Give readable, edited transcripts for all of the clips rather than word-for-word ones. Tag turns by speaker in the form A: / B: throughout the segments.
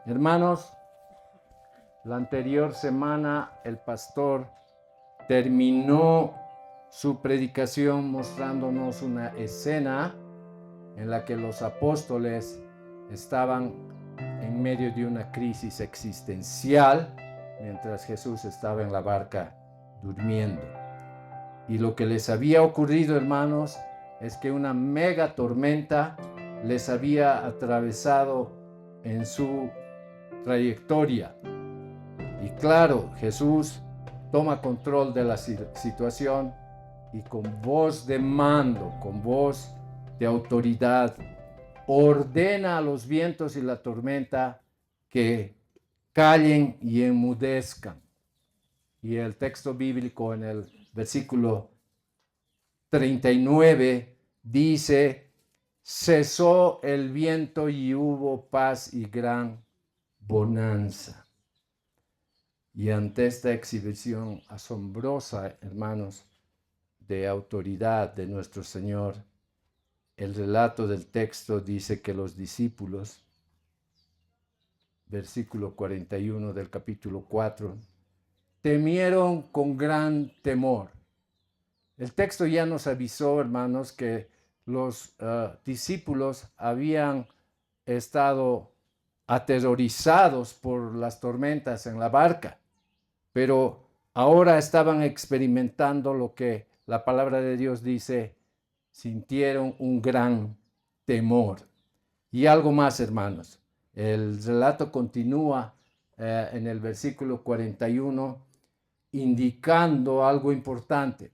A: Hermanos, la anterior semana el pastor terminó su predicación mostrándonos una escena en la que los apóstoles estaban en medio de una crisis existencial mientras Jesús estaba en la barca durmiendo. Y lo que les había ocurrido, hermanos, es que una mega tormenta les había atravesado en su trayectoria. Y claro, Jesús toma control de la situación y con voz de mando, con voz de autoridad, ordena a los vientos y la tormenta que callen y enmudezcan. Y el texto bíblico en el versículo 39 dice: cesó el viento y hubo paz y gran bonanza. Y ante esta exhibición asombrosa, hermanos, de autoridad de nuestro Señor, el relato del texto dice que los discípulos, versículo 41 del capítulo 4, temieron con gran temor. El texto ya nos avisó, hermanos, que los discípulos habían estado aterrorizados por las tormentas en la barca, pero ahora estaban experimentando lo que la palabra de Dios dice: sintieron un gran temor. Y algo más, hermanos. El relato continúa en el versículo 41, indicando algo importante,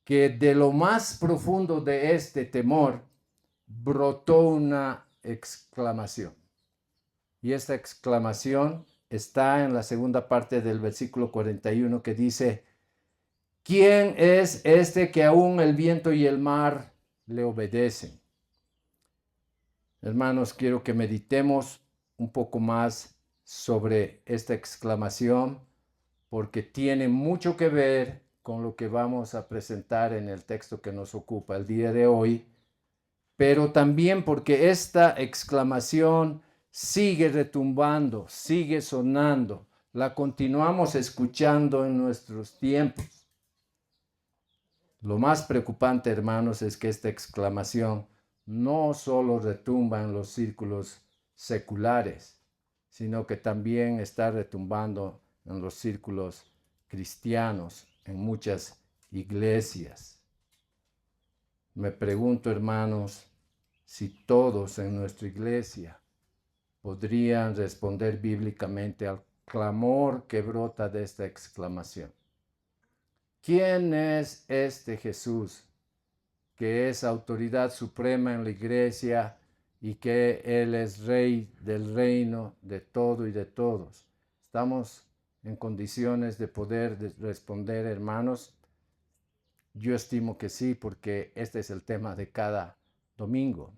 A: que de lo más profundo de este temor brotó una exclamación. Y esta exclamación está en la segunda parte del versículo 41, que dice: ¿quién es este que aún el viento y el mar le obedecen? Hermanos, quiero que meditemos un poco más sobre esta exclamación, porque tiene mucho que ver con lo que vamos a presentar en el texto que nos ocupa el día de hoy, pero también porque esta exclamación sigue retumbando, sigue sonando, la continuamos escuchando en nuestros tiempos. Lo más preocupante, hermanos, es que esta exclamación no solo retumba en los círculos seculares, sino que también está retumbando en los círculos cristianos, en muchas iglesias. Me pregunto, hermanos, si todos en nuestra iglesia podrían responder bíblicamente al clamor que brota de esta exclamación. ¿Quién es este Jesús que es autoridad suprema en la iglesia y que Él es Rey del reino de todo y de todos? ¿Estamos en condiciones de poder responder, hermanos? Yo estimo que sí, porque este es el tema de cada domingo.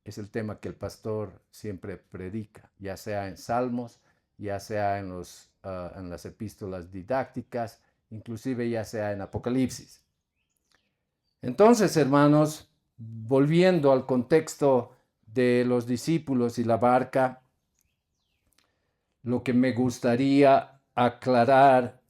A: Es el tema que el pastor siempre predica, ya sea en salmos, ya sea en las epístolas didácticas, inclusive ya sea en Apocalipsis. Entonces, hermanos, volviendo al contexto de los discípulos y la barca, lo que me gustaría aclarar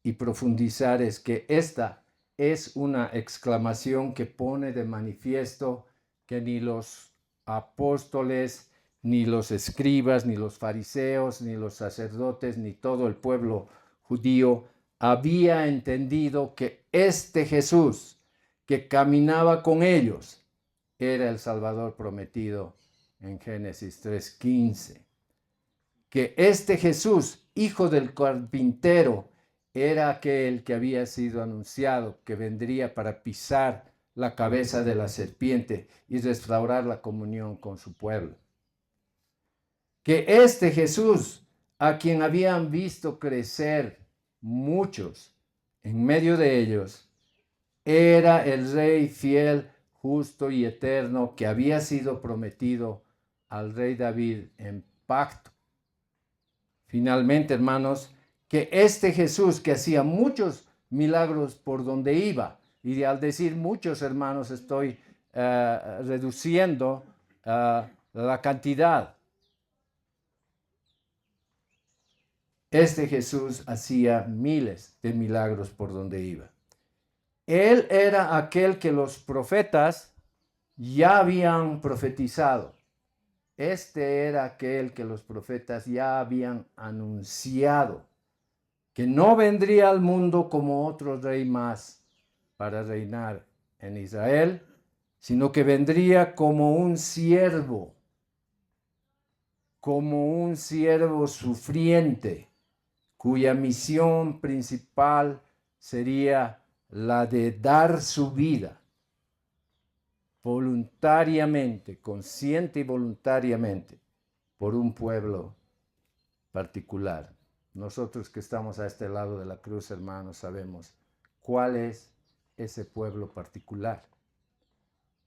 A: y profundizar es que esta es una exclamación que pone de manifiesto que ni los apóstoles, ni los escribas, ni los fariseos, ni los sacerdotes, ni todo el pueblo judío había entendido que este Jesús que caminaba con ellos era el Salvador prometido en Génesis 3:15. Que este Jesús, hijo del carpintero, era aquel que había sido anunciado, que vendría para pisar la cabeza de la serpiente y restaurar la comunión con su pueblo. Que este Jesús, a quien habían visto crecer muchos en medio de ellos, era el Rey fiel, justo y eterno que había sido prometido al rey David en pacto. Finalmente, hermanos, que este Jesús que hacía muchos milagros por donde iba, y al decir muchos, hermanos, estoy reduciendo la cantidad, Este Jesús hacía miles de milagros por donde iba. Él era aquel que los profetas ya habían profetizado. Este era aquel que los profetas ya habían anunciado, que no vendría al mundo como otro rey más para reinar en Israel, sino que vendría como un siervo sufriente, cuya misión principal sería la de dar su vida voluntariamente, consciente y voluntariamente, por un pueblo particular. Nosotros que estamos a este lado de la cruz, hermanos, sabemos cuál es ese pueblo particular.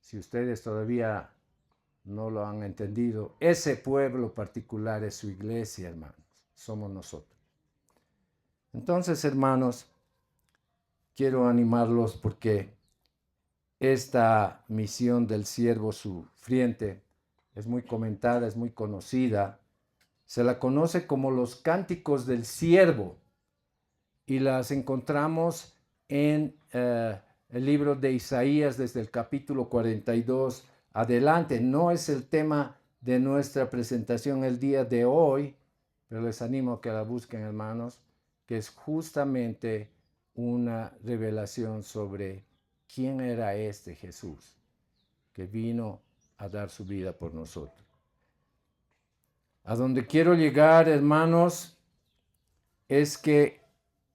A: Si ustedes todavía no lo han entendido, ese pueblo particular es su iglesia, hermanos. Somos nosotros. Entonces, hermanos, quiero animarlos porque esta misión del siervo sufriente es muy comentada, es muy conocida. Se la conoce como los cánticos del siervo y las encontramos en el libro de Isaías desde el capítulo 42 adelante. No es el tema de nuestra presentación el día de hoy, pero les animo a que la busquen, hermanos, que es justamente una revelación sobre quién era este Jesús que vino a dar su vida por nosotros. A donde quiero llegar, hermanos, es que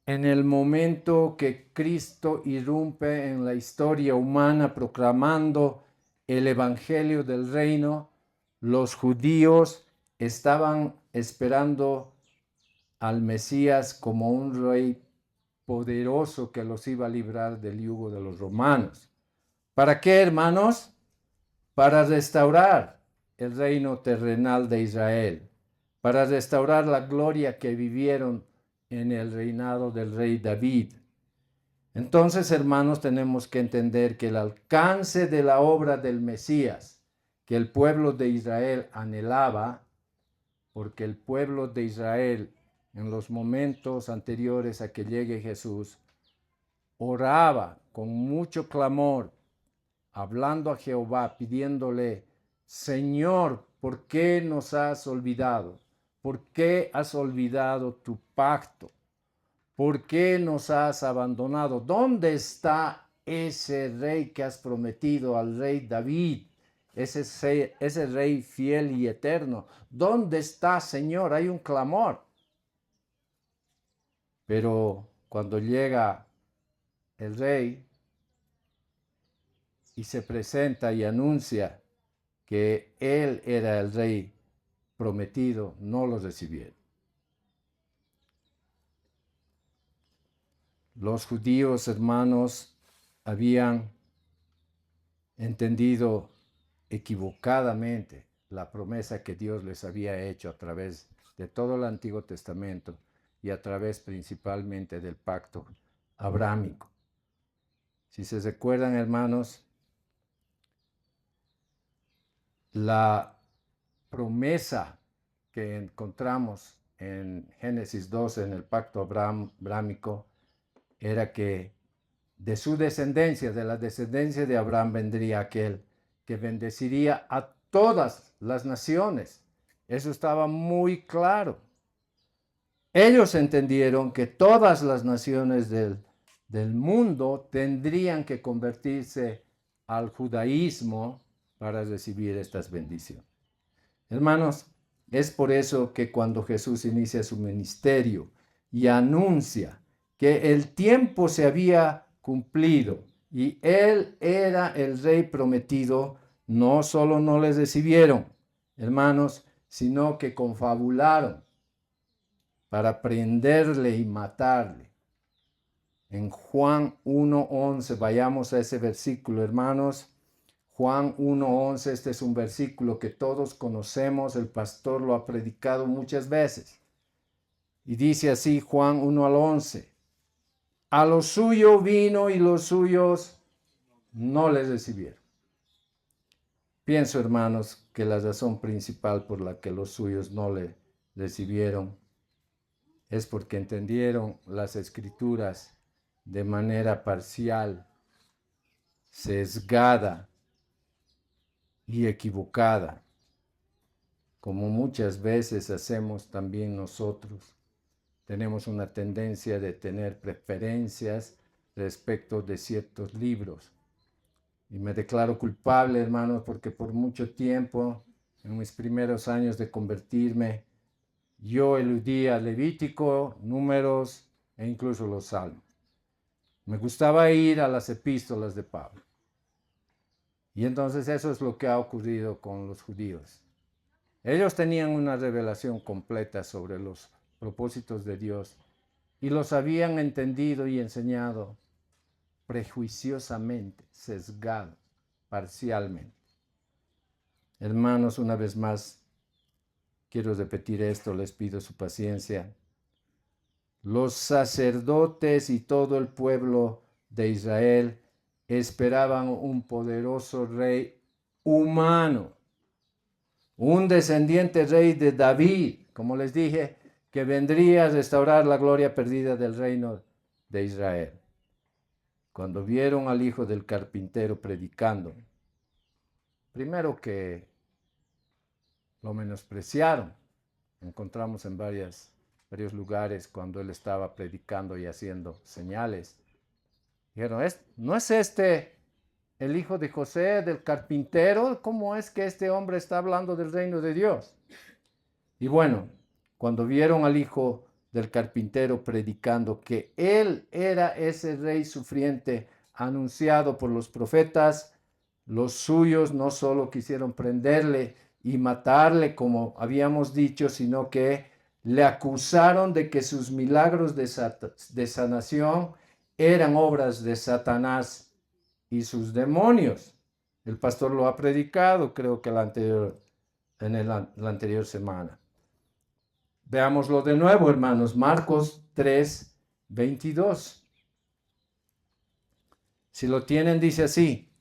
A: en el momento que Cristo irrumpe en la historia humana proclamando el evangelio del reino, los judíos estaban esperando al Mesías como un rey poderoso que los iba a librar del yugo de los romanos. ¿Para qué, hermanos? Para restaurar el reino terrenal de Israel, para restaurar la gloria que vivieron en el reinado del rey David. Entonces, hermanos, tenemos que entender que el alcance de la obra del Mesías, que el pueblo de Israel anhelaba, porque el pueblo de Israel en los momentos anteriores a que llegue Jesús, oraba con mucho clamor, hablando a Jehová, pidiéndole, Señor, ¿por qué nos has olvidado? ¿Por qué has olvidado tu pacto? ¿Por qué nos has abandonado? ¿Dónde está ese rey que has prometido al rey David? Ese rey fiel y eterno. ¿Dónde está, Señor? Hay un clamor. Pero cuando llega el rey y se presenta y anuncia que él era el rey prometido, no lo recibieron. Los judíos, hermanos, habían entendido equivocadamente la promesa que Dios les había hecho a través de todo el Antiguo Testamento y a través principalmente del pacto abrámico. Si se recuerdan, hermanos, la promesa que encontramos en Génesis 12 en el pacto abrámico era que de su descendencia, de la descendencia de Abraham, vendría aquel que bendeciría a todas las naciones. Eso estaba muy claro. Ellos entendieron que todas las naciones del mundo tendrían que convertirse al judaísmo para recibir estas bendiciones. Hermanos, es por eso que cuando Jesús inicia su ministerio y anuncia que el tiempo se había cumplido y él era el rey prometido, no solo no les recibieron, hermanos, sino que confabularon para prenderle y matarle. En Juan 1:11, vayamos a ese versículo, hermanos. Juan 1:11, este es un versículo que todos conocemos, el pastor lo ha predicado muchas veces. Y dice así Juan 1:11, a lo suyo vino y los suyos no les recibieron. Pienso, hermanos, que la razón principal por la que los suyos no le recibieron es porque entendieron las escrituras de manera parcial, sesgada y equivocada, como muchas veces hacemos también nosotros. Tenemos una tendencia de tener preferencias respecto de ciertos libros. Y me declaro culpable, hermanos, porque por mucho tiempo, en mis primeros años de convertirme, yo eludía Levítico, Números e incluso los Salmos. Me gustaba ir a las epístolas de Pablo. Y entonces eso es lo que ha ocurrido con los judíos. Ellos tenían una revelación completa sobre los propósitos de Dios y los habían entendido y enseñado prejuiciosamente, sesgado, parcialmente. Hermanos, una vez más, quiero repetir esto, les pido su paciencia. Los sacerdotes y todo el pueblo de Israel esperaban un poderoso rey humano, un descendiente rey de David, como les dije, que vendría a restaurar la gloria perdida del reino de Israel. Cuando vieron al hijo del carpintero predicando, primero que lo menospreciaron. Encontramos en varios lugares cuando él estaba predicando y haciendo señales. Dijeron, ¿no es este el hijo de José, del carpintero? ¿Cómo es que este hombre está hablando del reino de Dios? Y bueno, cuando vieron al hijo del carpintero predicando que él era ese rey sufriente anunciado por los profetas, los suyos no solo quisieron prenderle y matarle, como habíamos dicho, sino que le acusaron de que sus milagros de sanación eran obras de Satanás y sus demonios. El pastor lo ha predicado, creo que la anterior semana. Veámoslo de nuevo, hermanos. Marcos 3, 22. Si lo tienen, dice así.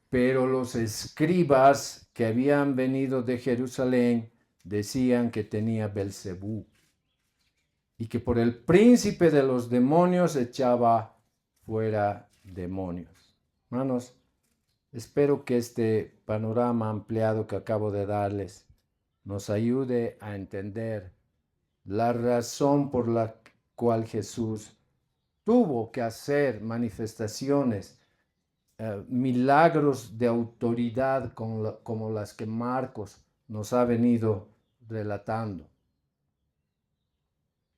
A: Pero los escribas que habían venido de Jerusalén decían que tenía Belcebú y que por el príncipe de los demonios echaba fuera demonios. Hermanos, espero que este panorama ampliado que acabo de darles nos ayude a entender la razón por la cual Jesús tuvo que hacer manifestaciones, milagros de autoridad como las que Marcos nos ha venido relatando.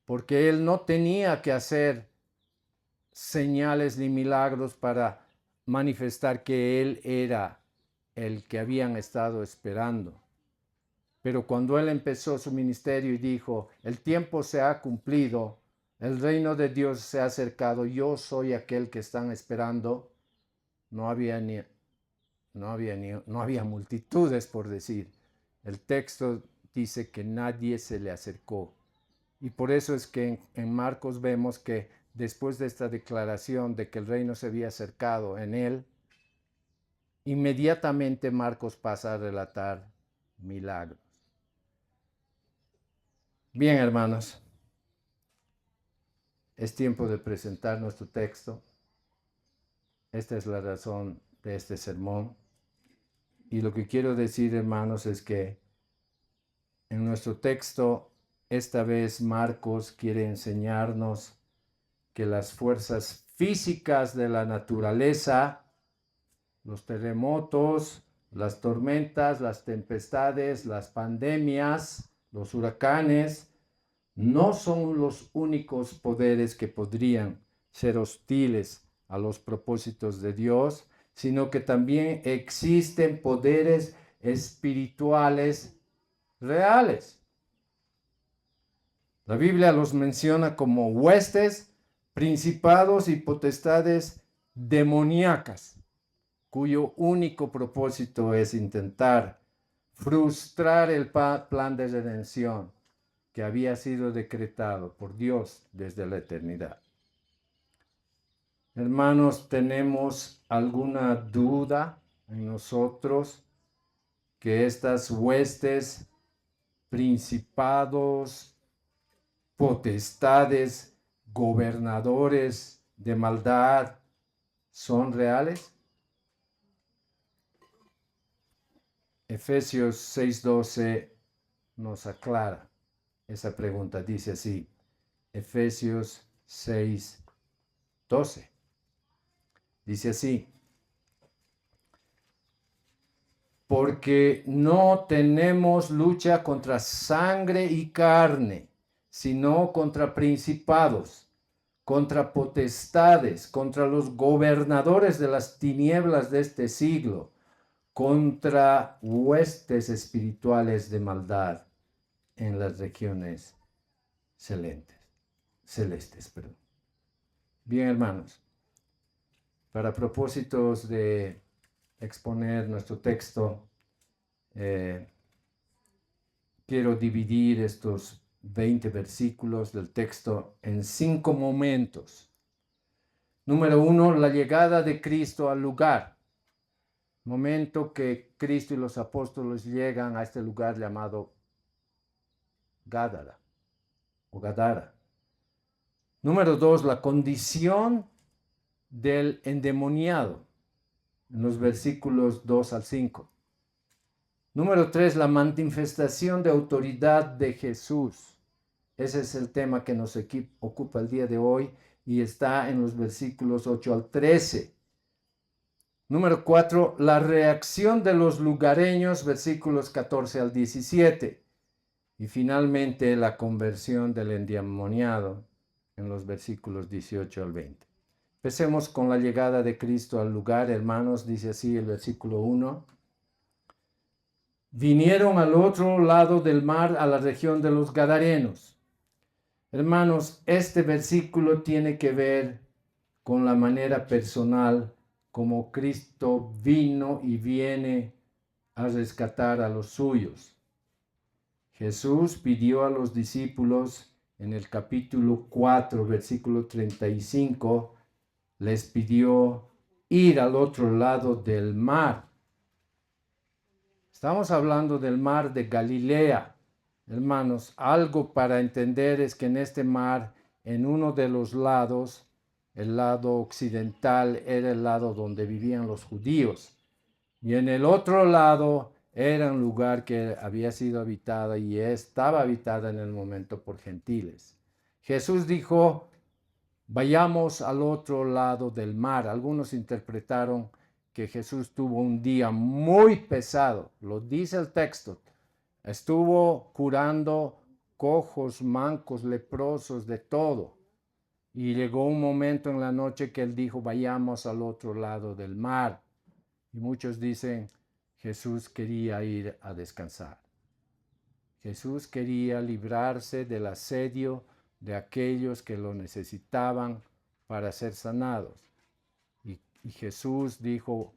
A: Porque él no tenía que hacer señales ni milagros para manifestar que él era el que habían estado esperando. Pero cuando él empezó su ministerio y dijo, el tiempo se ha cumplido, el reino de Dios se ha acercado, yo soy aquel que están esperando, no había multitudes, por decir. El texto dice que nadie se le acercó. Y por eso es que en Marcos vemos que después de esta declaración de que el reino se había acercado en él, inmediatamente Marcos pasa a relatar milagros. Bien, hermanos, es tiempo de presentar nuestro texto. Esta es la razón de este sermón. Y lo que quiero decir, hermanos, es que en nuestro texto, esta vez Marcos quiere enseñarnos que las fuerzas físicas de la naturaleza, los terremotos, las tormentas, las tempestades, las pandemias, los huracanes, no son los únicos poderes que podrían ser hostiles a los propósitos de Dios, sino que también existen poderes espirituales reales. La Biblia los menciona como huestes, principados y potestades demoníacas, cuyo único propósito es intentar frustrar el plan de redención que había sido decretado por Dios desde la eternidad. Hermanos, ¿tenemos alguna duda en nosotros que estas huestes, principados, potestades, gobernadores de maldad son reales? Efesios 6:12 nos aclara esa pregunta. Dice así, Efesios 6:12. Dice así, porque no tenemos lucha contra sangre y carne, sino contra principados, contra potestades, contra los gobernadores de las tinieblas de este siglo, contra huestes espirituales de maldad en las regiones celestes. Bien, hermanos, para propósitos de exponer nuestro texto, quiero dividir estos 20 versículos del texto en 5 momentos. Número 1, la llegada de Cristo al lugar. Momento que Cristo y los apóstoles llegan a este lugar llamado Gádara o Gadara. Número 2, la condición del endemoniado, en los versículos 2 al 5. Número 3, la manifestación de autoridad de Jesús. Ese es el tema que nos ocupa el día de hoy y está en los versículos 8 al 13. Número 4, la reacción de los lugareños, versículos 14 al 17. Y finalmente la conversión del endemoniado en los versículos 18 al 20. Empecemos con la llegada de Cristo al lugar, hermanos, dice así el versículo 1. Vinieron al otro lado del mar, a la región de los Gadarenos. Hermanos, este versículo tiene que ver con la manera personal como Cristo vino y viene a rescatar a los suyos. Jesús pidió a los discípulos en el capítulo 4, versículo 35, les pidió ir al otro lado del mar. Estamos hablando del mar de Galilea. Hermanos, algo para entender es que en este mar, en uno de los lados, el lado occidental era el lado donde vivían los judíos, y en el otro lado era un lugar que había sido habitada y estaba habitada en el momento por gentiles. Jesús dijo, vayamos al otro lado del mar. Algunos interpretaron que Jesús tuvo un día muy pesado, lo dice el texto. Estuvo curando cojos, mancos, leprosos, de todo. Y llegó un momento en la noche que él dijo, vayamos al otro lado del mar. Y muchos dicen, Jesús quería ir a descansar. Jesús quería librarse del asedio de aquellos que lo necesitaban para ser sanados. Y Jesús dijo,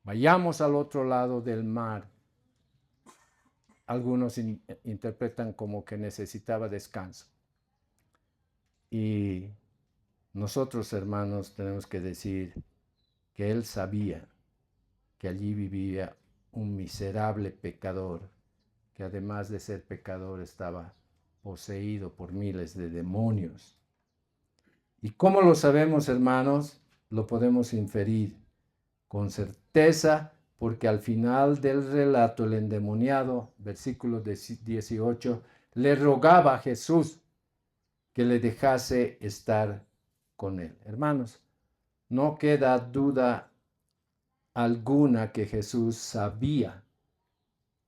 A: vayamos al otro lado del mar. Algunos interpretan como que necesitaba descanso. Y nosotros, hermanos, tenemos que decir que él sabía que allí vivía un miserable pecador, que además de ser pecador estaba poseído por miles de demonios. ¿Y cómo lo sabemos, hermanos? Lo podemos inferir con certeza, porque al final del relato el endemoniado, versículo 18, le rogaba a Jesús que le dejase estar con él. Hermanos, no queda duda alguna que Jesús sabía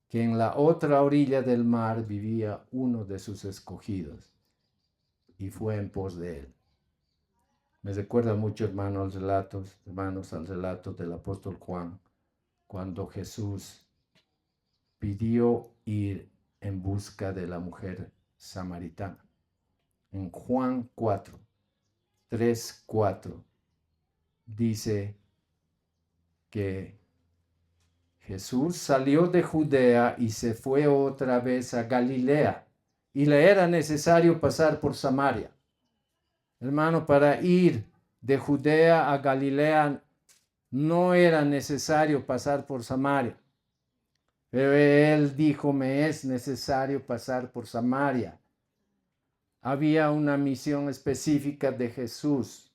A: que en la otra orilla del mar vivía uno de sus escogidos y fue en pos de él. Me recuerda mucho, hermanos, al relato del apóstol Juan, cuando Jesús pidió ir en busca de la mujer samaritana. En Juan 4, 3, 4, dice que Jesús salió de Judea y se fue otra vez a Galilea, y le era necesario pasar por Samaria. Hermano, para ir de Judea a Galilea no era necesario pasar por Samaria. Pero él dijo, me es necesario pasar por Samaria. Había una misión específica de Jesús.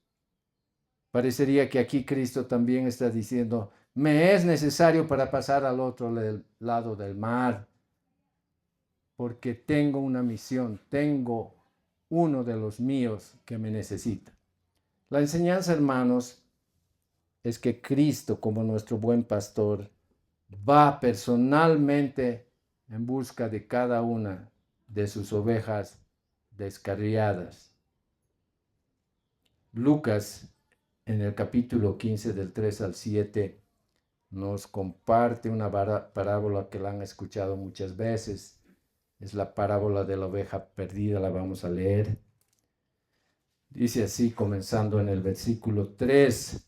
A: Parecería que aquí Cristo también está diciendo, me es necesario para pasar al otro lado del mar, porque tengo una misión, tengo uno de los míos que me necesita. La enseñanza, hermanos, es que Cristo, como nuestro buen pastor, va personalmente en busca de cada una de sus ovejas descarriadas. Lucas, en el capítulo 15 del 3 al 7, nos comparte una parábola que la han escuchado muchas veces. Es la parábola de la oveja perdida, la vamos a leer. Dice así, comenzando en el versículo 3.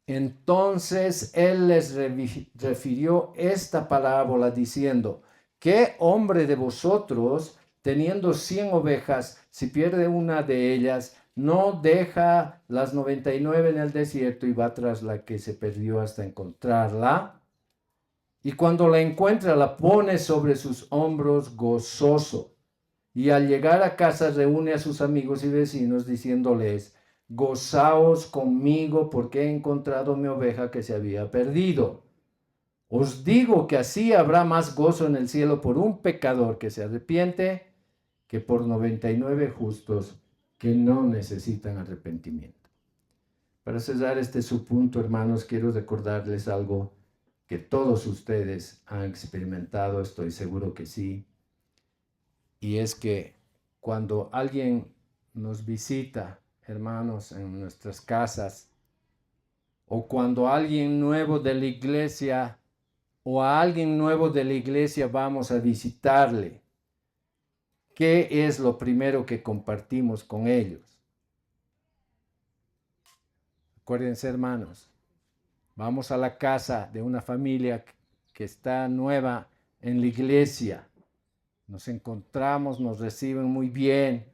A: Entonces él les refirió esta parábola diciendo, ¿qué hombre de vosotros, teniendo 100 ovejas, si pierde una de ellas, no deja las 99 en el desierto y va tras la que se perdió hasta encontrarla? Y cuando la encuentra, la pone sobre sus hombros gozoso. Y al llegar a casa reúne a sus amigos y vecinos diciéndoles, gozaos conmigo porque he encontrado mi oveja que se había perdido. Os digo que así habrá más gozo en el cielo por un pecador que se arrepiente que por 99 justos que no necesitan arrepentimiento. Para cerrar este subpunto, hermanos, quiero recordarles algo que todos ustedes han experimentado, estoy seguro que sí. Y es que cuando alguien nos visita, hermanos, en nuestras casas, o cuando alguien nuevo de la iglesia, o a alguien nuevo de la iglesia vamos a visitarle, ¿qué es lo primero que compartimos con ellos? Acuérdense, hermanos, vamos a la casa de una familia que está nueva en la iglesia. Nos encontramos, nos reciben muy bien.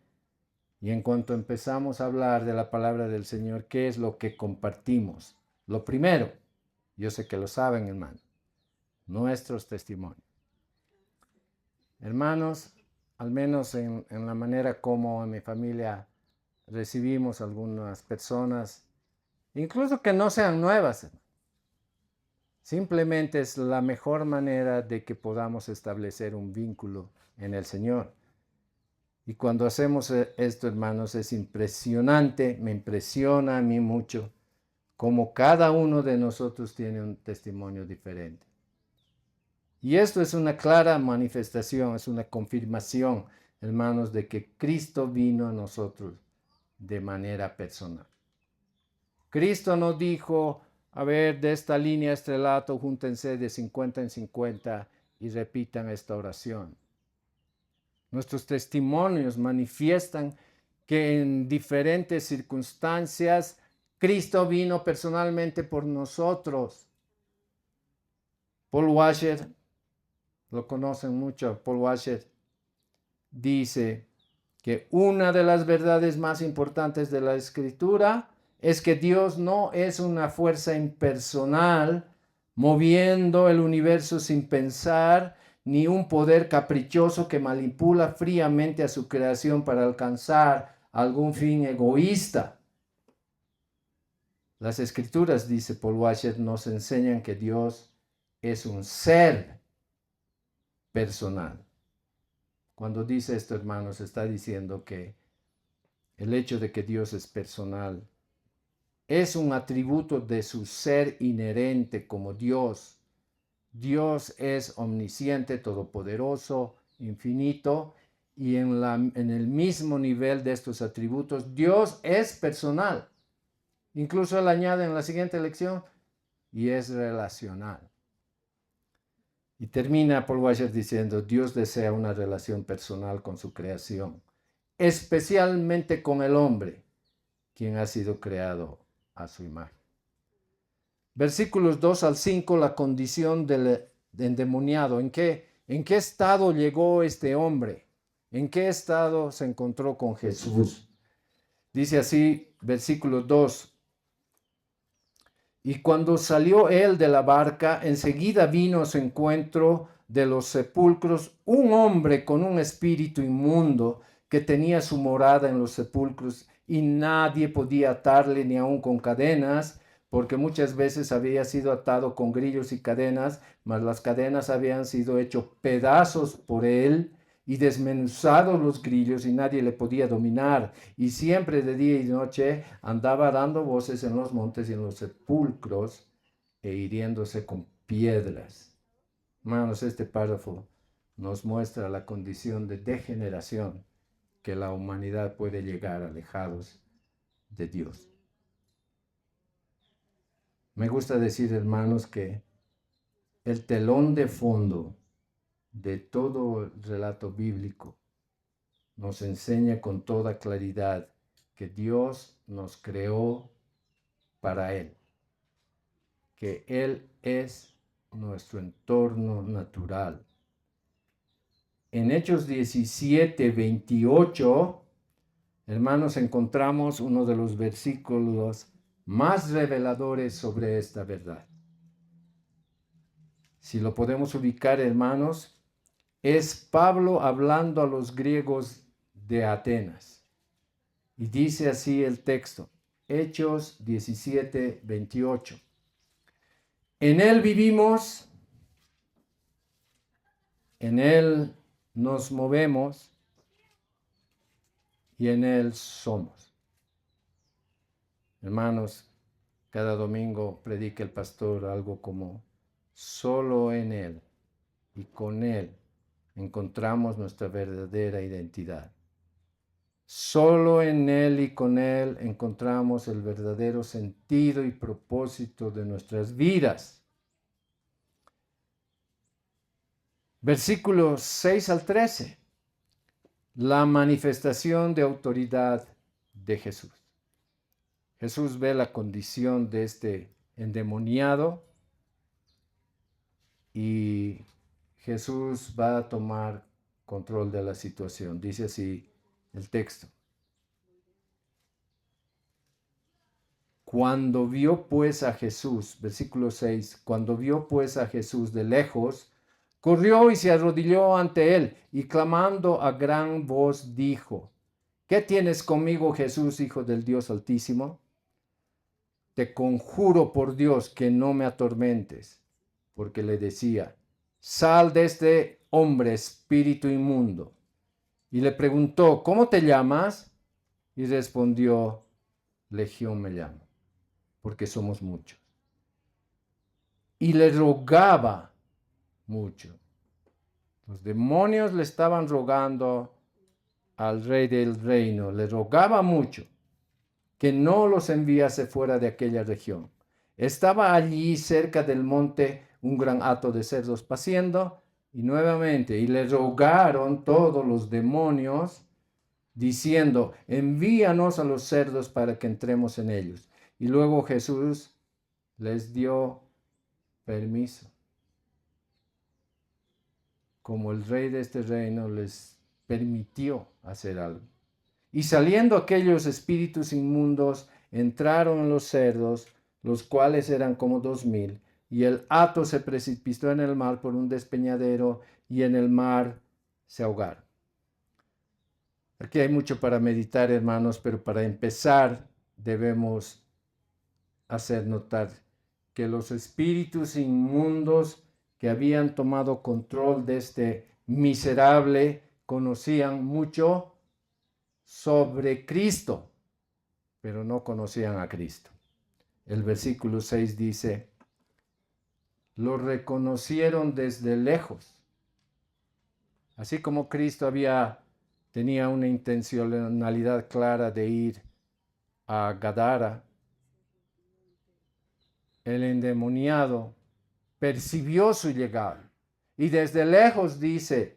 A: Y en cuanto empezamos a hablar de la palabra del Señor, ¿qué es lo que compartimos? Lo primero, yo sé que lo saben, hermanos, nuestros testimonios. Hermanos, al menos en la manera como en mi familia recibimos algunas personas, incluso que no sean nuevas, simplemente es la mejor manera de que podamos establecer un vínculo en el Señor. Y cuando hacemos esto, hermanos, es impresionante, me impresiona a mí mucho, cómo cada uno de nosotros tiene un testimonio diferente. Y esto es una clara manifestación, es una confirmación, hermanos, de que Cristo vino a nosotros de manera personal. Cristo no dijo, a ver, de esta línea a este lado, júntense de 50 en 50 y repitan esta oración. Nuestros testimonios manifiestan que en diferentes circunstancias Cristo vino personalmente por nosotros. Paul Washer, lo conocen mucho, Paul Washer dice que una de las verdades más importantes de la Escritura es que Dios no es una fuerza impersonal moviendo el universo sin pensar, ni un poder caprichoso que manipula fríamente a su creación para alcanzar algún fin egoísta. Las Escrituras, dice Paul Washer, nos enseñan que Dios es un ser personal. Cuando dice esto, hermanos, está diciendo que el hecho de que Dios es personal es un atributo de su ser inherente como Dios. Dios es omnisciente, todopoderoso, infinito, y en el mismo nivel de estos atributos, Dios es personal. Incluso él añade en la siguiente lección, y es relacional. Y termina Paul Washer diciendo, Dios desea una relación personal con su creación, especialmente con el hombre, quien ha sido creado a su imagen. Versículos 2 al 5, la condición del endemoniado. ¿En qué estado llegó este hombre? ¿En qué estado se encontró con Jesús? Dice así, versículo 2. Y cuando salió él de la barca, enseguida vino a su encuentro de los sepulcros un hombre con un espíritu inmundo que tenía su morada en los sepulcros, y nadie podía atarle ni aun con cadenas, porque muchas veces había sido atado con grillos y cadenas, mas las cadenas habían sido hechos pedazos por él y desmenuzados los grillos, y nadie le podía dominar. Y siempre de día y de noche andaba dando voces en los montes y en los sepulcros e hiriéndose con piedras. Hermanos, este párrafo nos muestra la condición de degeneración que la humanidad puede llegar alejados de Dios. Me gusta decir, hermanos, que el telón de fondo de todo el relato bíblico nos enseña con toda claridad que Dios nos creó para Él, que Él es nuestro entorno natural. En Hechos 17, 28, hermanos, encontramos uno de los versículos más reveladores sobre esta verdad. Si lo podemos ubicar, hermanos, es Pablo hablando a los griegos de Atenas. Y dice así el texto, Hechos 17, 28. En Él vivimos, en Él nos movemos y en Él somos. Hermanos, cada domingo predica el pastor algo como, solo en Él y con Él encontramos nuestra verdadera identidad. Solo en Él y con Él encontramos el verdadero sentido y propósito de nuestras vidas. Versículos 6 al 13. La manifestación de autoridad de Jesús. Jesús ve la condición de este endemoniado y Jesús va a tomar control de la situación. Dice así el texto. Cuando vio pues a Jesús, versículo 6, cuando vio pues a Jesús de lejos, corrió y se arrodilló ante él, y clamando a gran voz dijo, ¿qué tienes conmigo, Jesús, Hijo del Dios Altísimo? Te conjuro por Dios que no me atormentes, porque le decía, sal de este hombre, espíritu inmundo. Y le preguntó, ¿cómo te llamas? Y respondió, Legión me llamo, porque somos muchos. Y le rogaba mucho. Los demonios le estaban rogando al rey del reino, le rogaba mucho que no los enviase fuera de aquella región. Estaba allí cerca del monte un gran hato de cerdos paciendo, y nuevamente, y le rogaron todos los demonios, diciendo, envíanos a los cerdos para que entremos en ellos. Y luego Jesús les dio permiso. Como el rey de este reino les permitió hacer algo. Y saliendo aquellos espíritus inmundos, entraron en los cerdos, los cuales eran como 2000, y el hato se precipitó en el mar por un despeñadero, y en el mar se ahogaron. Aquí hay mucho para meditar, hermanos, pero para empezar debemos hacer notar que los espíritus inmundos que habían tomado control de este miserable conocían mucho sobre Cristo, pero no conocían a Cristo. El versículo 6 dice, lo reconocieron desde lejos. Así como Cristo tenía una intencionalidad clara de ir a Gadara, el endemoniado percibió su llegada y desde lejos dice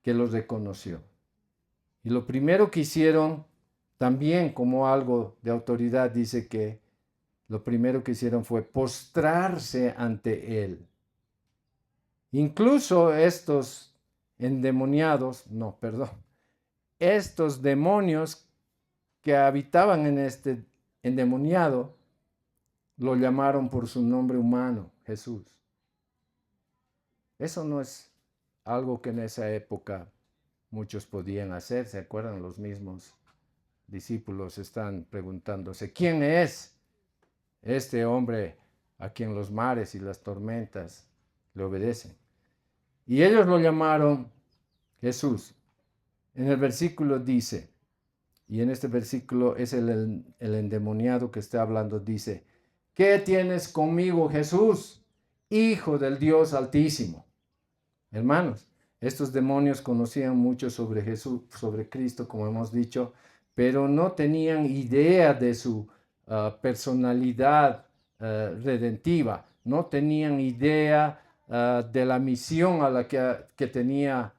A: que los reconoció. Y lo primero que hicieron, también como algo de autoridad, dice que lo primero que hicieron fue postrarse ante él. Incluso estos estos demonios que habitaban en este endemoniado, lo llamaron por su nombre humano, Jesús. Eso no es algo que en esa época muchos podían hacer. ¿Se acuerdan? Los mismos discípulos están preguntándose, ¿quién es este hombre a quien los mares y las tormentas le obedecen? Y ellos lo llamaron Jesús. En el versículo dice, y en este versículo es el endemoniado que está hablando, dice, ¿qué tienes conmigo, Jesús, Hijo del Dios Altísimo? Hermanos, estos demonios conocían mucho sobre Jesús, sobre Cristo, como hemos dicho, pero no tenían idea de su personalidad redentiva, no tenían idea de la misión a la que tenía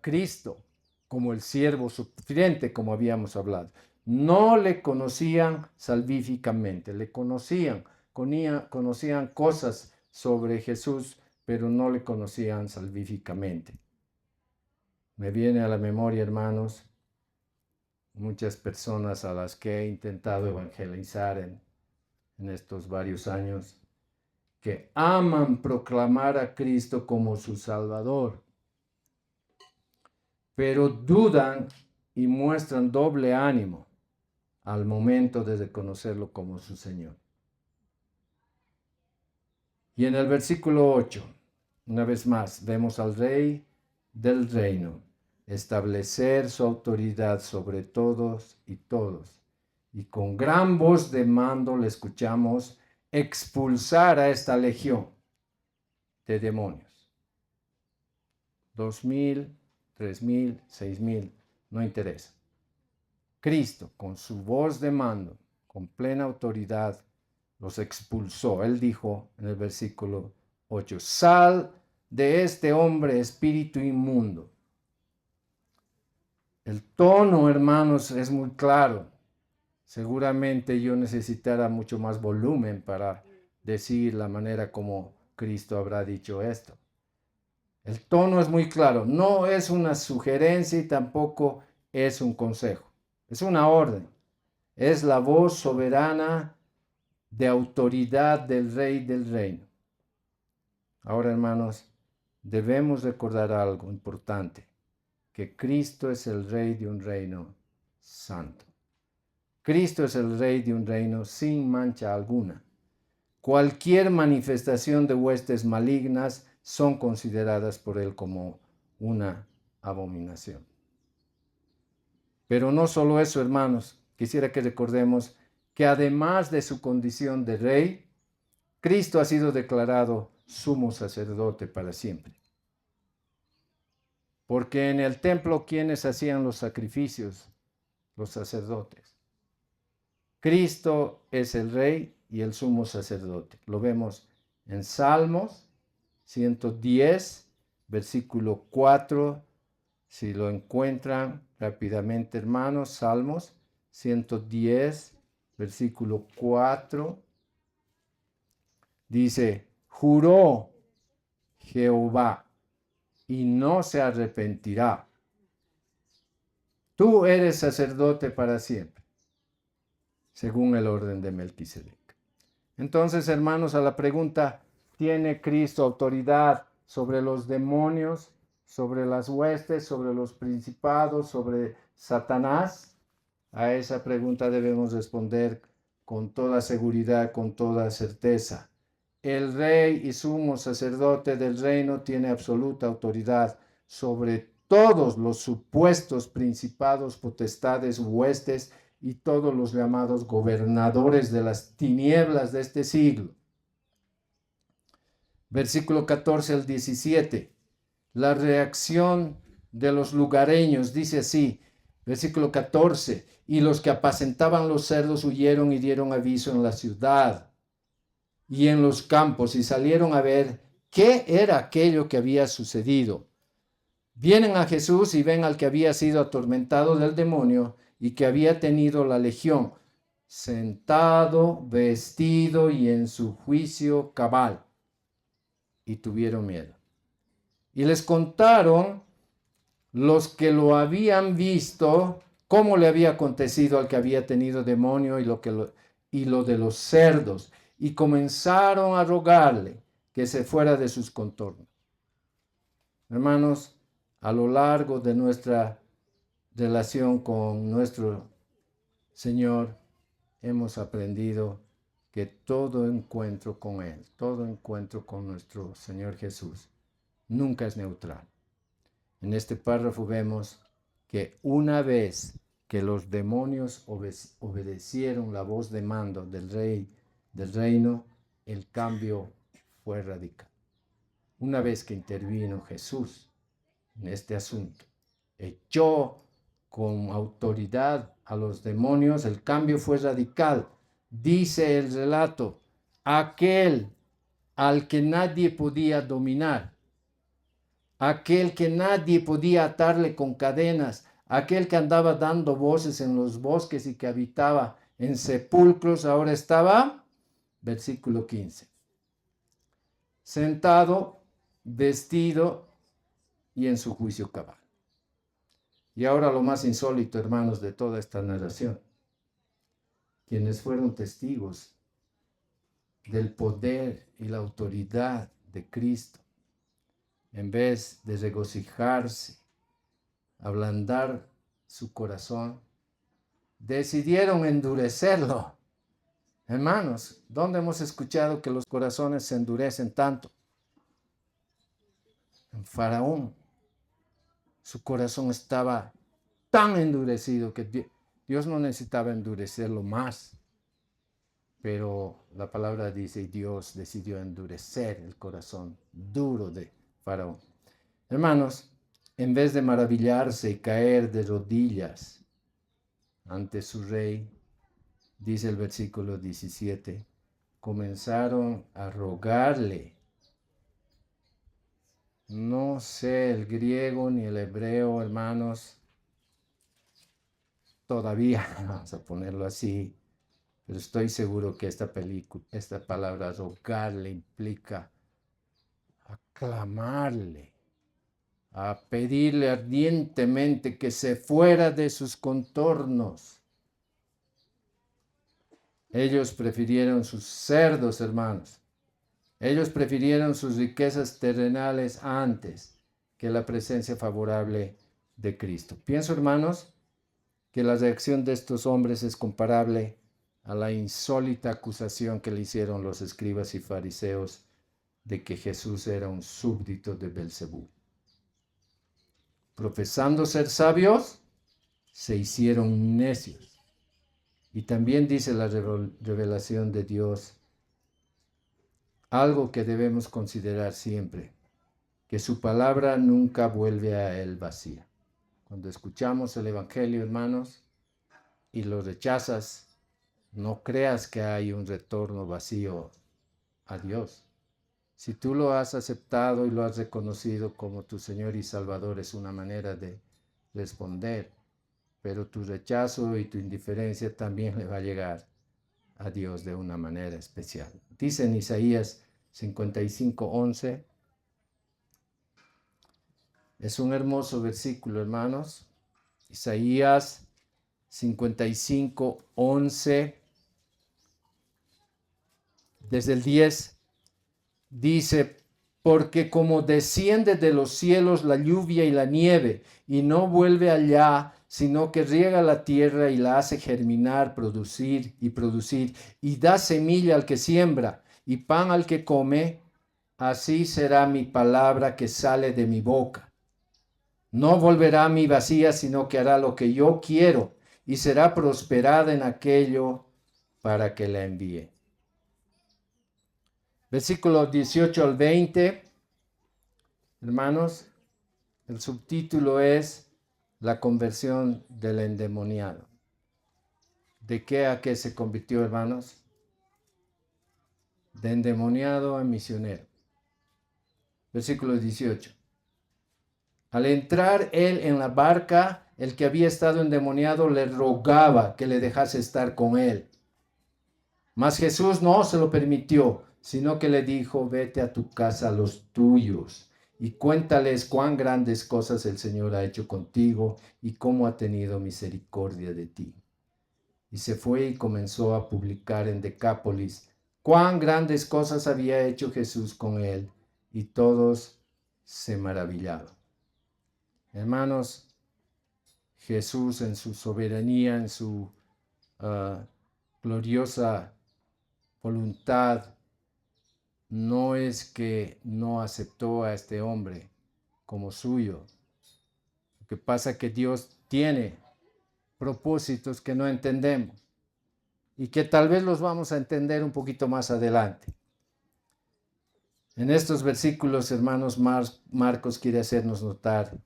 A: Cristo, como el siervo sufriente, como habíamos hablado. No le conocían salvíficamente, le conocían cosas sobre Jesús, pero no le conocían salvíficamente. Me viene a la memoria, hermanos, muchas personas a las que he intentado evangelizar en estos varios años, que aman proclamar a Cristo como su Salvador, pero dudan y muestran doble ánimo al momento de reconocerlo como su Señor. Y en el versículo 8, una vez más, vemos al Rey del reino establecer su autoridad sobre todos, y con gran voz de mando le escuchamos expulsar a esta legión de demonios. 2,000, 3,000, 6,000, no interesa. Cristo, con su voz de mando, con plena autoridad, los expulsó. Él dijo en el versículo 8, sal de este hombre, espíritu inmundo. El tono, hermanos, es muy claro. Seguramente yo necesitara mucho más volumen para decir la manera como Cristo habrá dicho esto. El tono es muy claro. No es una sugerencia y tampoco es un consejo. Es una orden. Es la voz soberana de autoridad del Rey del reino. Ahora, hermanos, debemos recordar algo importante, que Cristo es el Rey de un reino santo. Cristo es el Rey de un reino sin mancha alguna. Cualquier manifestación de huestes malignas son consideradas por Él como una abominación. Pero no solo eso, hermanos, quisiera que recordemos que además de su condición de Rey, Cristo ha sido declarado sumo sacerdote para siempre. Porque en el templo, ¿quiénes hacían los sacrificios? Los sacerdotes. Cristo es el Rey y el sumo sacerdote. Lo vemos en Salmos 110, versículo 4. Si lo encuentran rápidamente, hermanos, Salmos 110, versículo 4. Dice, juró Jehová y no se arrepentirá. Tú eres sacerdote para siempre, según el orden de Melquisedec. Entonces, hermanos, a la pregunta, ¿tiene Cristo autoridad sobre los demonios, sobre las huestes, sobre los principados, sobre Satanás? A esa pregunta debemos responder con toda seguridad, con toda certeza. El Rey y sumo sacerdote del reino tiene absoluta autoridad sobre todos los supuestos principados, potestades, huestes y todos los llamados gobernadores de las tinieblas de este siglo. Versículo 14 al 17. La reacción de los lugareños dice así, versículo 14, y los que apacentaban los cerdos huyeron y dieron aviso en la ciudad y en los campos y salieron a ver qué era aquello que había sucedido. Vienen a Jesús y ven al que había sido atormentado del demonio y que había tenido la legión, sentado, vestido y en su juicio cabal. Y tuvieron miedo. Y les contaron los que lo habían visto, cómo le había acontecido al que había tenido demonio y lo de los cerdos. y comenzaron a rogarle que se fuera de sus contornos. Hermanos, a lo largo de nuestra relación con nuestro Señor, hemos aprendido que todo encuentro con Él, todo encuentro con nuestro Señor Jesús, nunca es neutral. En este párrafo vemos que una vez que los demonios obedecieron la voz de mando del rey del reino, el cambio fue radical. Una vez que intervino Jesús en este asunto, echó con autoridad a los demonios, el cambio fue radical. Dice el relato, aquel al que nadie podía dominar, aquel que nadie podía atarle con cadenas, aquel que andaba dando voces en los bosques y que habitaba en sepulcros, ahora estaba, versículo 15, sentado, vestido y en su juicio cabal. Y ahora lo más insólito, hermanos, de toda esta narración. Quienes fueron testigos del poder y la autoridad de Cristo, en vez de regocijarse, ablandar su corazón, decidieron endurecerlo. Hermanos, ¿dónde hemos escuchado que los corazones se endurecen tanto? En Faraón. Su corazón estaba tan endurecido que Dios no necesitaba endurecerlo más. Pero la palabra dice, Dios decidió endurecer el corazón duro de Faraón. Hermanos, en vez de maravillarse y caer de rodillas ante su rey, dice el versículo 17, comenzaron a rogarle. No sé el griego ni el hebreo, hermanos, todavía, vamos a ponerlo así, pero estoy seguro que esta palabra rogarle implica aclamarle, a pedirle ardientemente que se fuera de sus contornos. Ellos prefirieron sus cerdos, hermanos. Ellos prefirieron sus riquezas terrenales antes que la presencia favorable de Cristo. Pienso, hermanos, que la reacción de estos hombres es comparable a la insólita acusación que le hicieron los escribas y fariseos de que Jesús era un súbdito de Belcebú. Profesando ser sabios, se hicieron necios. Y también dice la revelación de Dios, algo que debemos considerar siempre, que su palabra nunca vuelve a él vacía. Cuando escuchamos el Evangelio, hermanos, y lo rechazas, no creas que hay un retorno vacío a Dios. Si tú lo has aceptado y lo has reconocido como tu Señor y Salvador, es una manera de responder, pero tu rechazo y tu indiferencia también le va a llegar a Dios de una manera especial. Dice en Isaías 55:11, es un hermoso versículo, hermanos. Isaías 55:11, desde el 10, dice, porque como desciende de los cielos la lluvia y la nieve, y no vuelve allá, sino que riega la tierra y la hace germinar, producir, y da semilla al que siembra, y pan al que come, así será mi palabra que sale de mi boca. No volverá a mí vacía, sino que hará lo que yo quiero, y será prosperada en aquello para que la envíe. Versículos 18 al 20, hermanos, el subtítulo es la conversión del endemoniado. ¿De qué a qué se convirtió, hermanos? De endemoniado a misionero. Versículo 18. Al entrar él en la barca, el que había estado endemoniado le rogaba que le dejase estar con él. Mas Jesús no se lo permitió, sino que le dijo, vete a tu casa a los tuyos y cuéntales cuán grandes cosas el Señor ha hecho contigo y cómo ha tenido misericordia de ti. Y se fue y comenzó a publicar en Decápolis cuán grandes cosas había hecho Jesús con él, y todos se maravillaban. Hermanos, Jesús en su soberanía, en su gloriosa voluntad, no es que no aceptó a este hombre como suyo. Lo que pasa es que Dios tiene propósitos que no entendemos y que tal vez los vamos a entender un poquito más adelante. En estos versículos, hermanos, Marcos quiere hacernos notar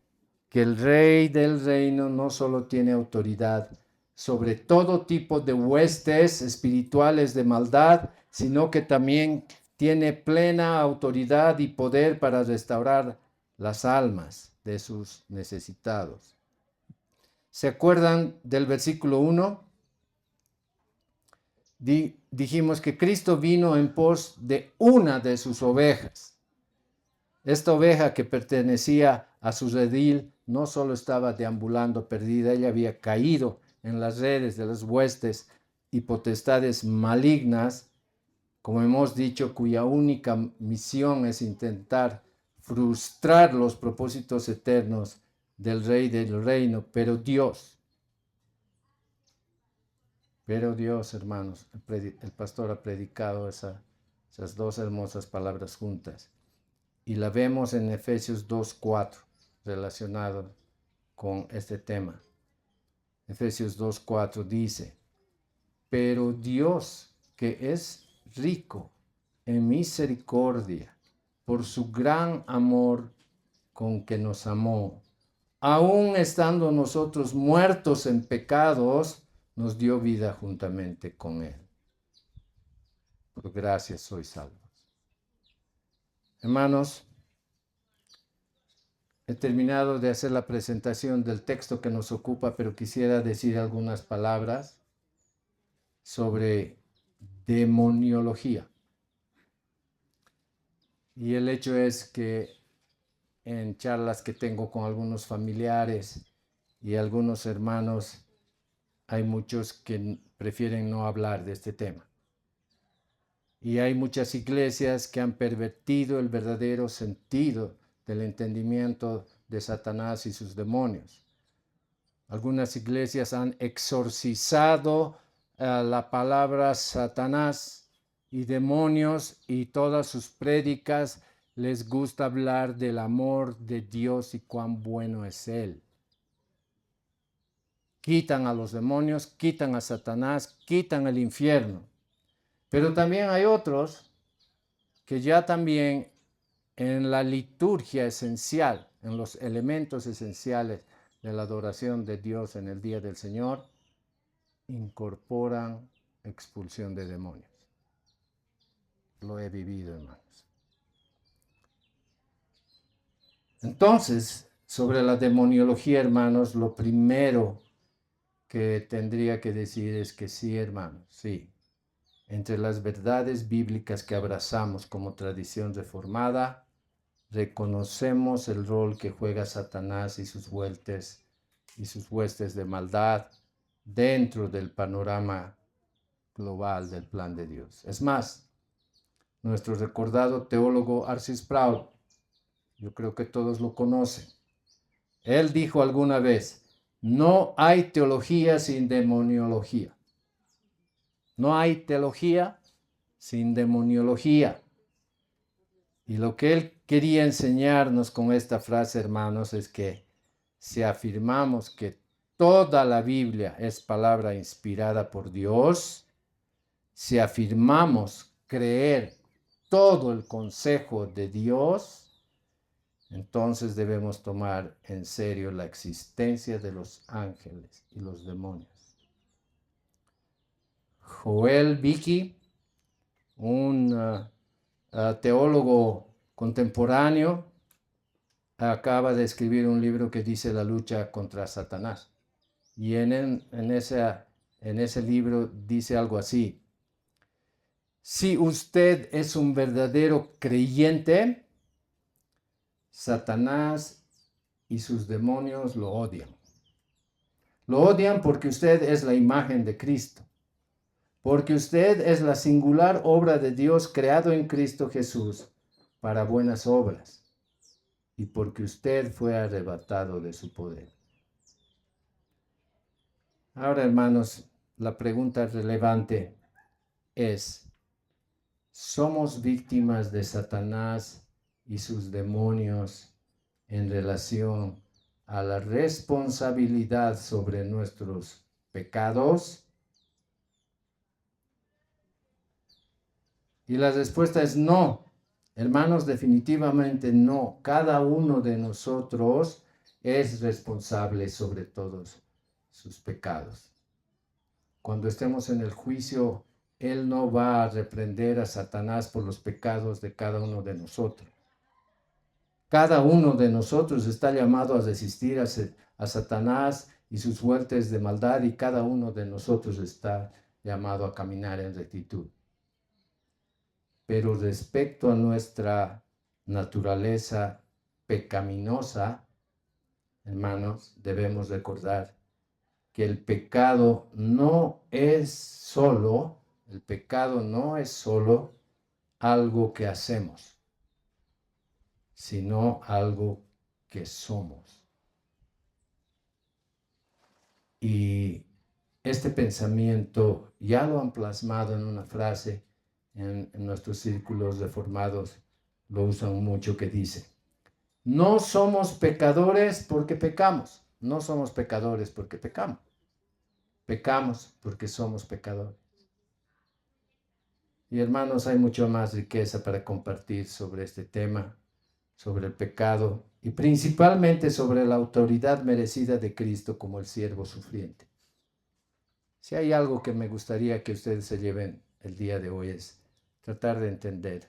A: que el rey del reino no solo tiene autoridad sobre todo tipo de huestes espirituales de maldad, sino que también tiene plena autoridad y poder para restaurar las almas de sus necesitados. ¿Se acuerdan del versículo 1? Dijimos que Cristo vino en pos de una de sus ovejas. Esta oveja que pertenecía a su redil no solo estaba deambulando perdida, ella había caído en las redes de las huestes y potestades malignas, como hemos dicho, cuya única misión es intentar frustrar los propósitos eternos del Rey del Reino. Pero Dios, hermanos, el pastor ha predicado esas dos hermosas palabras juntas. Y la vemos en Efesios 2:4, relacionado con este tema. Efesios 2:4 dice, pero Dios, que es rico en misericordia, por su gran amor con que nos amó, aun estando nosotros muertos en pecados, nos dio vida juntamente con Él. Por gracia sois salvos. Hermanos, he terminado de hacer la presentación del texto que nos ocupa, pero quisiera decir algunas palabras sobre demoniología. Y el hecho es que en charlas que tengo con algunos familiares y algunos hermanos, hay muchos que prefieren no hablar de este tema. Y hay muchas iglesias que han pervertido el verdadero sentido del entendimiento de Satanás y sus demonios. Algunas iglesias han exorcizado la palabra Satanás y demonios, y todas sus prédicas les gusta hablar del amor de Dios y cuán bueno es Él. Quitan a los demonios, quitan a Satanás, quitan el infierno. Pero también hay otros que ya también en la liturgia esencial, en los elementos esenciales de la adoración de Dios en el día del Señor, incorporan expulsión de demonios. Lo he vivido, hermanos. Entonces, sobre la demoniología, hermanos, lo primero que tendría que decir es que sí, hermanos, sí. Entre las verdades bíblicas que abrazamos como tradición reformada, reconocemos el rol que juega Satanás y sus huestes de maldad dentro del panorama global del plan de Dios. Es más, nuestro recordado teólogo R.C. Sproul, yo creo que todos lo conocen, él dijo alguna vez, no hay teología sin demoniología. No hay teología sin demoniología. Y lo que él quería enseñarnos con esta frase, hermanos, es que si afirmamos que toda la Biblia es palabra inspirada por Dios, si afirmamos creer todo el consejo de Dios, entonces debemos tomar en serio la existencia de los ángeles y los demonios. Joel Beeke, un teólogo contemporáneo, acaba de escribir un libro que dice La lucha contra Satanás. Y en ese libro dice algo así: si usted es un verdadero creyente, Satanás y sus demonios lo odian. Lo odian porque usted es la imagen de Cristo. porque usted es la singular obra de Dios creado en Cristo Jesús para buenas obras, y porque usted fue arrebatado de su poder. Ahora, hermanos, la pregunta relevante es, ¿somos víctimas de Satanás y sus demonios en relación a la responsabilidad sobre nuestros pecados? Y la respuesta es no. Hermanos, definitivamente no. Cada uno de nosotros es responsable sobre todos sus pecados. Cuando estemos en el juicio, Él no va a reprender a Satanás por los pecados de cada uno de nosotros. Cada uno de nosotros está llamado a resistir a Satanás y sus huestes de maldad, y cada uno de nosotros está llamado a caminar en rectitud. Pero respecto a nuestra naturaleza pecaminosa, hermanos, debemos recordar que el pecado no es solo algo que hacemos, sino algo que somos. Y este pensamiento ya lo han plasmado en una frase en nuestros círculos reformados, lo usan mucho, que dice: no somos pecadores porque pecamos, no somos pecadores porque pecamos, pecamos porque somos pecadores. Y hermanos, hay mucho más riqueza para compartir sobre este tema, sobre el pecado y principalmente sobre la autoridad merecida de Cristo como el siervo sufriente. Si hay algo que me gustaría que ustedes se lleven el día de hoy, es tratar de entender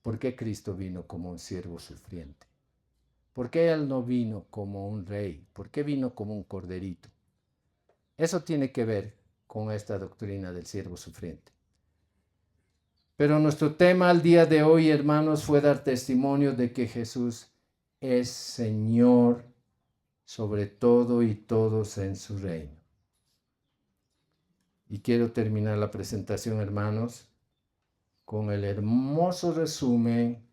A: por qué Cristo vino como un siervo sufriente. ¿Por qué Él no vino como un rey? ¿Por qué vino como un corderito? Eso tiene que ver con esta doctrina del siervo sufriente. Pero nuestro tema al día de hoy, hermanos, fue dar testimonio de que Jesús es Señor sobre todo y todos en su reino. Y quiero terminar la presentación, hermanos, con el hermoso resumen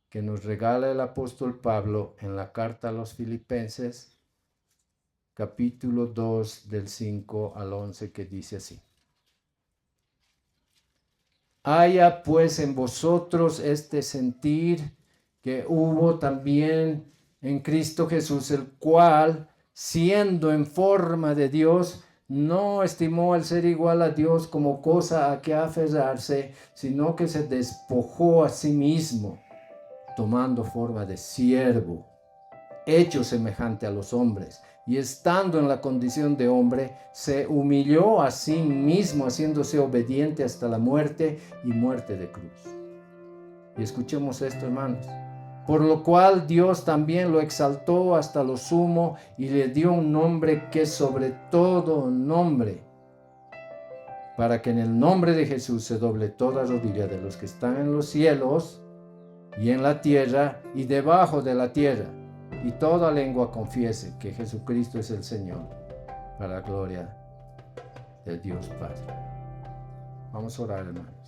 A: que nos regala el apóstol Pablo en la carta a los Filipenses, capítulo 2, del 5 al 11, que dice así: haya pues en vosotros este sentir que hubo también en Cristo Jesús, el cual, siendo en forma de Dios, no estimó el ser igual a Dios como cosa a que aferrarse, sino que se despojó a sí mismo, tomando forma de siervo, hecho semejante a los hombres, y estando en la condición de hombre, se humilló a sí mismo, haciéndose obediente hasta la muerte y muerte de cruz. Y escuchemos esto, hermanos: por lo cual Dios también lo exaltó hasta lo sumo y le dio un nombre que es sobre todo nombre, para que en el nombre de Jesús se doble toda rodilla de los que están en los cielos y en la tierra y debajo de la tierra, y toda lengua confiese que Jesucristo es el Señor, para la gloria de Dios Padre. Vamos a orar, hermano.